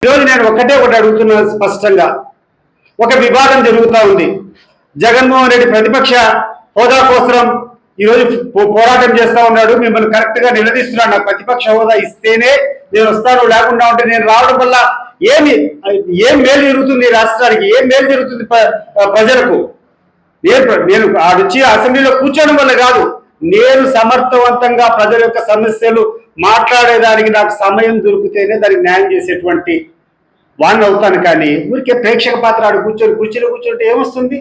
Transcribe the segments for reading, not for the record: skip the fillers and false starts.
ఈరోజు నేను ఒకటి అడుగుతున్నాను స్పష్టంగా. ఒక వివాదం జరుగుతూ ఉంది. జగన్మోహన్ రెడ్డి ప్రతిపక్ష హోదా కోసం ఈరోజు పోరాటం చేస్తూ ఉన్నాడు. మిమ్మల్ని కరెక్ట్ గా నిలదీస్తున్నాడు. నాకు ప్రతిపక్ష హోదా ఇస్తేనే నేను వస్తాను, లేకుండా ఉంటే నేను రావడం వల్ల ఏం మేలు జరుగుతుంది రాష్ట్రానికి, ఏం మేలు జరుగుతుంది ప్రజలకు? నేను ఆడొచ్చి అసెంబ్లీలో కూర్చోవడం వల్ల కాదు, నేను సమర్థవంతంగా ప్రజల యొక్క సమస్యలు మాట్లాడేదానికి నాకు సమయం దొరికితేనే దానికి న్యాయం చేసేటువంటి వాడిని అవుతాను. కానీ ఊరికే ప్రేక్షక పాత్ర ఆడు కుర్చీలో కూర్చుంటే ఏమొస్తుంది?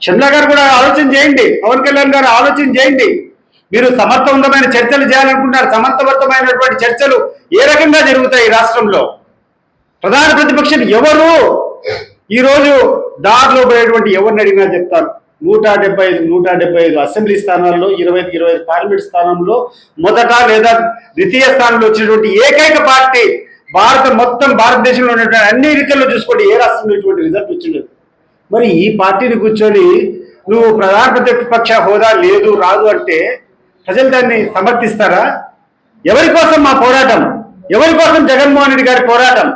చంద్ర గారు కూడా ఆలోచన చేయండి, పవన్ కళ్యాణ్ గారు ఆలోచన చేయండి. మీరు సమర్థవంతమైన చర్చలు చేయాలనుకుంటున్నారు. సమర్థవంతమైనటువంటి చర్చలు ఏ రకంగా జరుగుతాయి రాష్ట్రంలో? ప్రధాన ప్రతిపక్షం ఎవరు? ఈరోజు దారిలో పోయేటువంటి ఎవరిని అడిగినా చెప్తారు. 175 అసెంబ్లీ స్థానాల్లో 25 పార్లమెంట్ స్థానంలో మొదట లేదా ద్వితీయ స్థానంలో వచ్చినటువంటి ఏకైక పార్టీ మొత్తం భారతదేశంలో ఉన్నటువంటి అన్ని ఎన్నికల్లో చూసుకోండి, ఏ రాష్ట్రంలో ఇటువంటి రిజల్ట్ వచ్చిండదు. మరి ఈ పార్టీని కూర్చొని నువ్వు ప్రధాన ప్రతిపక్ష హోదా లేదు రాదు అంటే ప్రజలు దాన్ని సమర్థిస్తారా? ఎవరి కోసం మా పోరాటం? ఎవరి కోసం జగన్మోహన్ రెడ్డి గారి పోరాటం?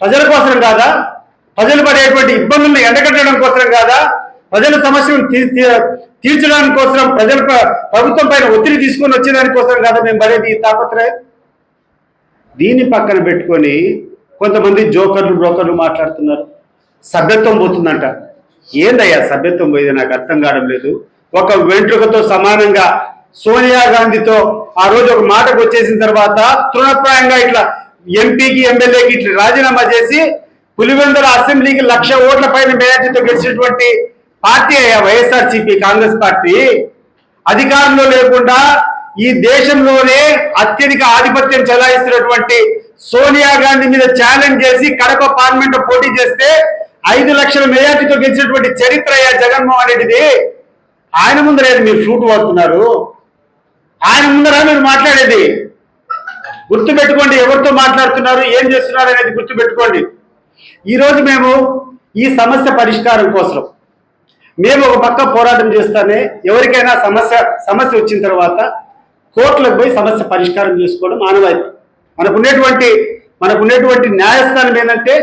ప్రజల కోసం కాదా? ప్రజలు పడేటువంటి ఇబ్బందులను ఎండగట్టడం కోసం కాదా? ప్రజల సమస్యలను తీర్చడానికి కోసం, ప్రజల ప్రభుత్వం పైన ఒత్తిడి తీసుకొని వచ్చేదానికోసం కాదా మేము పడేది ఈ తాపత్రయం? దీన్ని పక్కన పెట్టుకొని కొంతమంది జోకర్లు బ్రోకర్లు మాట్లాడుతున్నారు. సభ్యత్వం పోతుందంట. ఏందయ్యా సభ్యత్వం పోయేది? నాకు అర్థం కావడం లేదు. ఒక వెంట్రుకతో సమానంగా సోనియా గాంధీతో ఆ రోజు ఒక మాటకు వచ్చేసిన తర్వాత తృణప్రాయంగా ఇట్లా ఎంపీకి ఎమ్మెల్యేకి ఇట్లా రాజీనామా చేసి పులివెందుల అసెంబ్లీకి 1,00,000 ఓట్ల పైన మేయర్టీతో గెలిచినటువంటి పార్టీ అయ్యా వైఎస్ఆర్సీపీ కాంగ్రెస్ పార్టీ. అధికారంలో లేకుండా ఈ దేశంలోనే అత్యధిక ఆధిపత్యం చెలాయిస్తున్నటువంటి సోనియా గాంధీ మీద ఛాలెంజ్ చేసి కడప పార్లమెంట్ పోటీ చేస్తే 5 లక్షల మేయర్టీతో గెలిచినటువంటి చరిత్ర అయ్యా జగన్మోహన్ రెడ్డిది. ఆయన ముందర మీరు ఫ్రూట్ వాడుతున్నారు, ఆయన ముందర మీరు మాట్లాడేది. గుర్తుపెట్టుకోండి, ఎవరితో మాట్లాడుతున్నారు, ఏం చేస్తున్నారు అనేది గుర్తుపెట్టుకోండి. ఈరోజు మేము ఈ సమస్య పరిష్కారం కోసం మేము ఒక పక్క పోరాటం చేస్తానే, ఎవరికైనా సమస్య వచ్చిన తర్వాత కోర్టులకు పోయి సమస్య పరిష్కారం చేసుకోవడం ఆనవాయితీ. మనకున్నటువంటి న్యాయస్థానం ఏంటంటే